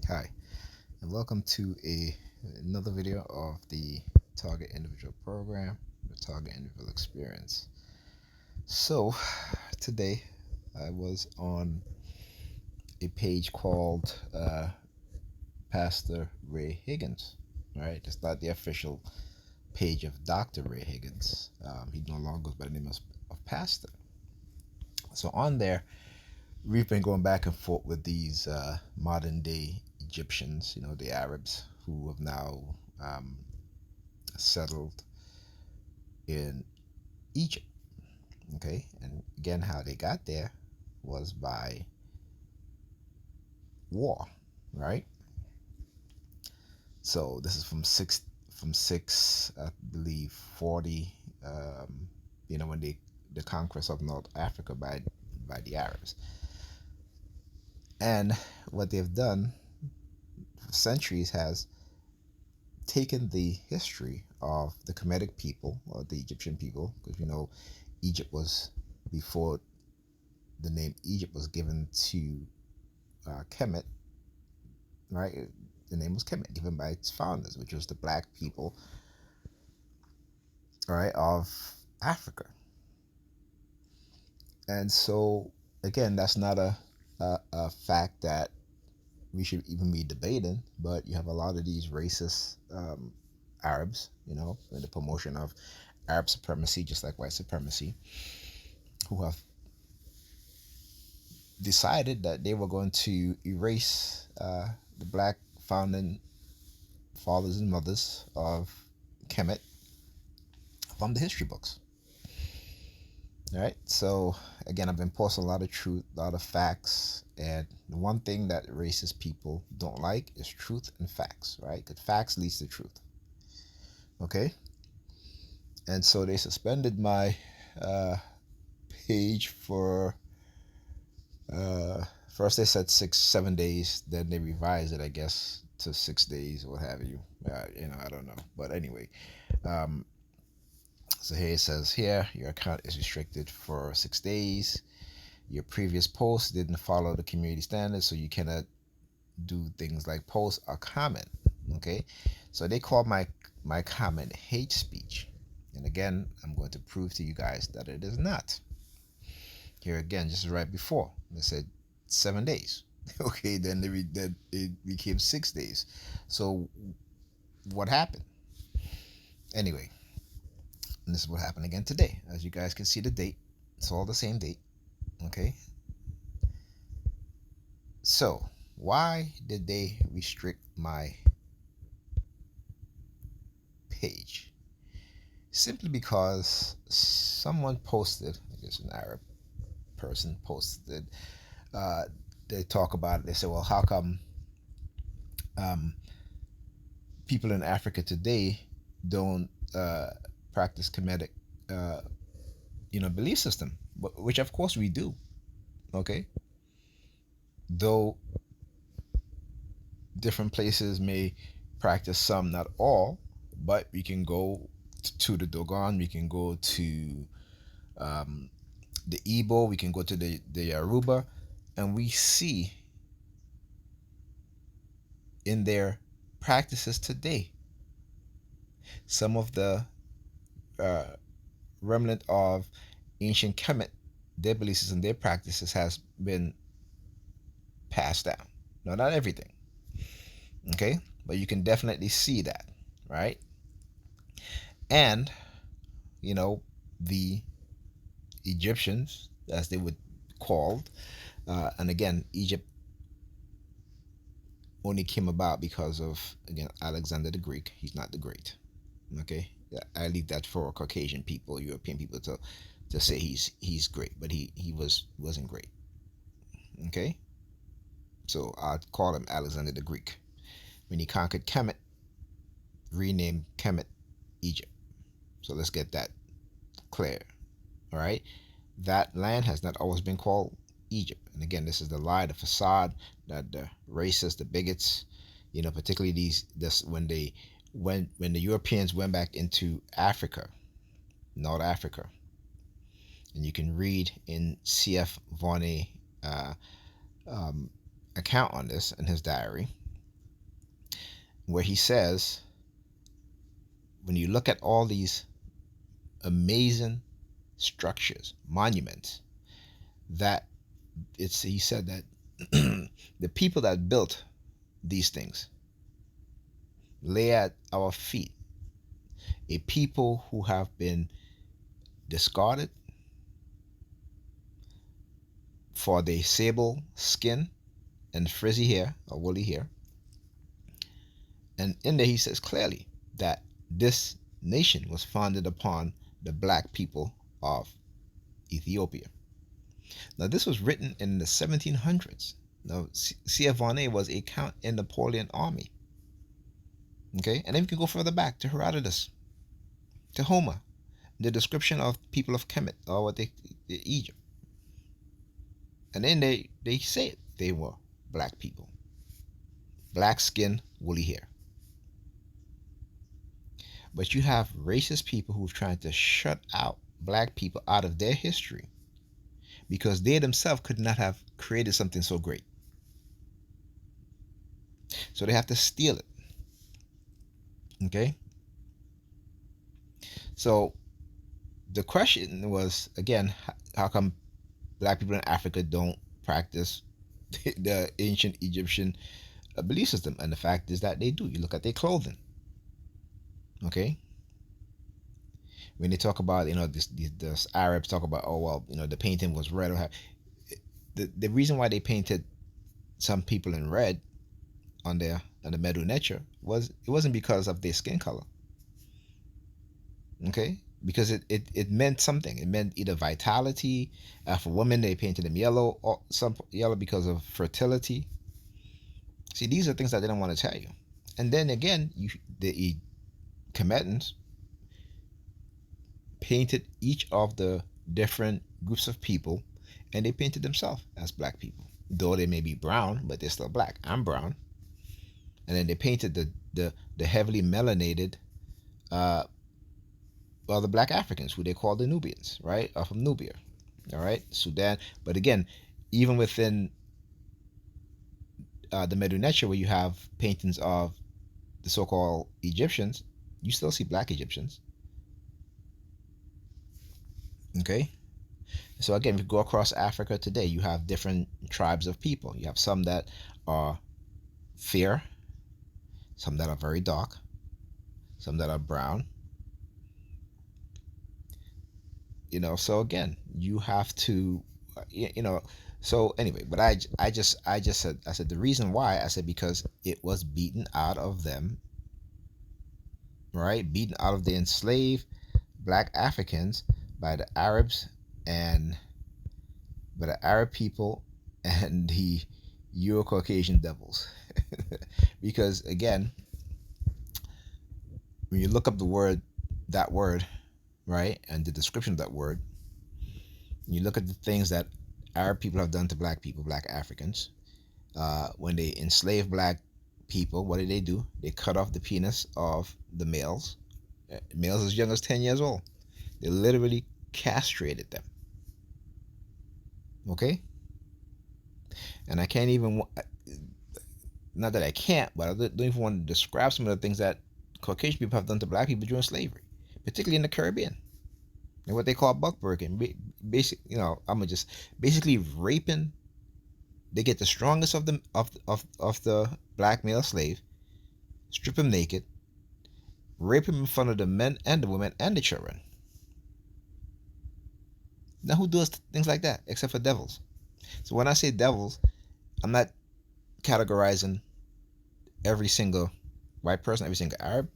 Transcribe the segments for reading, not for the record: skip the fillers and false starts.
Hi, and welcome to another video of the Target Individual Program, the Target Individual Experience. So, today I was on a page called Pastor Ray Higgins. Right, it's not the official page of Dr. Ray Higgins. He no longer goes by the name of Pastor. So on there, we've been going back and forth with these modern day Egyptians, the Arabs who have now um, settled in Egypt. Okay, and again, how they got there was by war, right? So this is from six, I believe, 40. When the conquest of North Africa by the Arabs, and what they've done for centuries has taken the history of the Kemetic people or the Egyptian people, because Egypt was before the name Egypt was given to Kemet, right? The name was Kemet, given by its founders, which was the black people, right, of Africa. And so, again, that's not a fact that we should even be debating, but you have a lot of these racist Arabs, in the promotion of Arab supremacy, just like white supremacy, who have decided that they were going to erase the black founding fathers and mothers of Kemet from the history books. All right. So again, I've been posting a lot of truth, a lot of facts, and the one thing that racist people don't like is truth and facts, right? Because facts leads to truth. Okay. And so they suspended my uh, page for first they said 6, 7 days, then they revised it, I guess, to 6 days or what have you. I don't know, but anyway. Um, So here it says here, your account is restricted for 6 days. Your previous post didn't follow the community standards, so you cannot do things like post or comment. Okay, so they call my comment hate speech, and again, I'm going to prove to you guys that it is not. Here again, just right before they said 7 days. Okay, then it became 6 days. So what happened? Anyway, and this is what happened again today. As you guys can see the date, it's all the same date. Okay, so why did they restrict my page? Simply because someone posted, I guess an Arab person posted, uh, they talk about it. They say, well, how come um, people in Africa today don't practice Kemetic, uh, belief system? Which of course we do. Okay, though different places may practice some, not all, but we can go to the Dogon, we can go to um, the Igbo, we can go to the Yoruba, and we see in their practices today some of the uh, remnant of ancient Kemet, their beliefs and their practices has been passed down. No, not everything, okay, but you can definitely see that, right? And the Egyptians, as they would called, and again, Egypt only came about because of, again, Alexander the Greek. He's not the Great. Okay, I leave that for Caucasian people, European people to say he's great, but he wasn't great. Okay, so I'd call him Alexander the Greek. When he conquered Kemet, renamed Kemet Egypt. So let's get that clear. All right, that land has not always been called Egypt. And again, this is the lie, the facade that the racists, the bigots, particularly this when the Europeans went back into Africa, North Africa, and you can read in C.F. Varney uh, um, account on this in his diary. where he says, when you look at all these amazing structures, monuments, that he said that the people that built these things lay at our feet a people who have been discarded for their sable skin and frizzy hair or woolly hair. And in there he says clearly that this nation was founded upon the black people of Ethiopia. Now this was written in the 1700s. Now C.F. Varney was a count in Napoleon army. Okay, and then we can go further back to Herodotus, to Homer, the description of people of Kemet, or what Egypt. And then they say it, they were black people. Black skin, woolly hair. But you have racist people who've tried to shut out black people out of their history because they themselves could not have created something so great. So they have to steal it. Okay? So the question was, again, how come black people in Africa don't practice the ancient Egyptian belief system? And the fact is that they do. You look at their clothing. Okay? When they talk about, this Arabs talk about, oh, well, the painting was red. Or the reason why they painted some people in red on the Medu Neter it wasn't because of their skin color. Okay? Because it meant something. It meant either vitality. For women, they painted them yellow, or some yellow because of fertility. See, these are things that they don't want to tell you. And then again, the Kemetans painted each of the different groups of people, and they painted themselves as black people. Though they may be brown, but they're still black. I'm brown. And then they painted the heavily melanated, the black Africans, who they call the Nubians, right? Are from Nubia, all right, Sudan. But again, even within the Medu Neter, where you have paintings of the so-called Egyptians, you still see black Egyptians. Okay? So again, if you go across Africa today, you have different tribes of people. You have some that are fair, some that are very dark, some that are brown. So again, you have to, so anyway, but I just said the reason why, I said because it was beaten out of them, right? Beaten out of the enslaved black Africans by the Arabs and by the Arab people and the Euro-Caucasian devils. Because again, when you look up that word, right, and the description of that word, you look at the things that Arab people have done to black people, black Africans. When they enslave black people, what do? They cut off the penis of the males as young as 10 years old. They literally castrated them. Okay? And I can't even, not that I can't, but I don't even want to describe some of the things that Caucasian people have done to black people during slavery, particularly in the Caribbean. And what they call buckbreaking. Basically raping. They get the strongest of the black male slave, strip him naked, rape him in front of the men and the women and the children. Now who does things like that except for devils? So when I say devils, I'm not categorizing every single white person, every single Arab,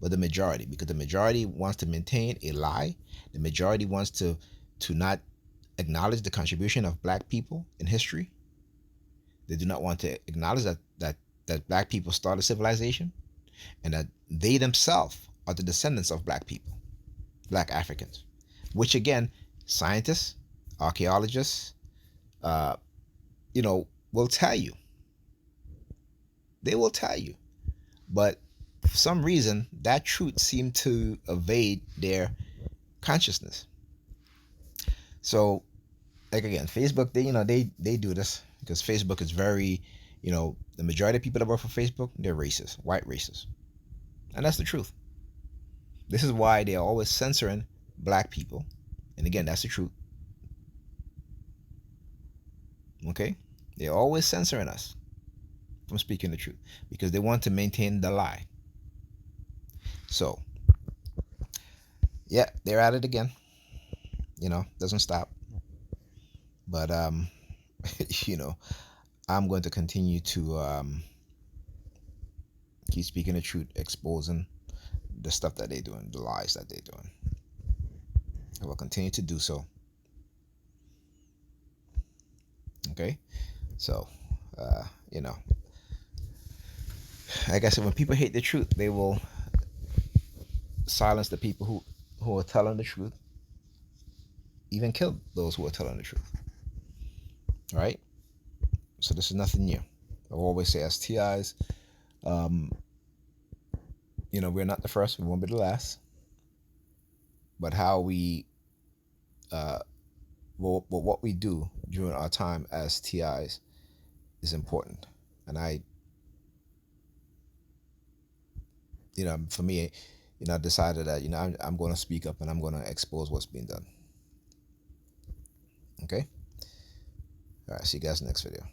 but the majority, because the majority wants to maintain a lie. The majority wants to not acknowledge the contribution of black people in history. They do not want to acknowledge that black people started civilization, and that they themselves are the descendants of black people, black Africans, which again, scientists, archaeologists, will tell you. They will tell you. But for some reason, that truth seemed to evade their consciousness. So, like again, Facebook, they do this because Facebook is very, The majority of people that work for Facebook, they're racist, white racist. And that's the truth. This is why they're always censoring black people. And again, that's the truth. Okay? They're always censoring us from speaking the truth because they want to maintain the lie. So, yeah, they're at it again. Doesn't stop. But I'm going to continue to keep speaking the truth, exposing the stuff that they're doing, the lies that they're doing. I will continue to do so. Okay? So, like I said, when people hate the truth, they will silence the people who are telling the truth, even kill those who are telling the truth. All right? So this is nothing new. I always say as TIs, we're not the first, we won't be the last. But how we, what we do during our time as TIs is important. And for me, I decided that, I'm going to speak up and I'm going to expose what's being done. Okay? All right, see you guys in the next video.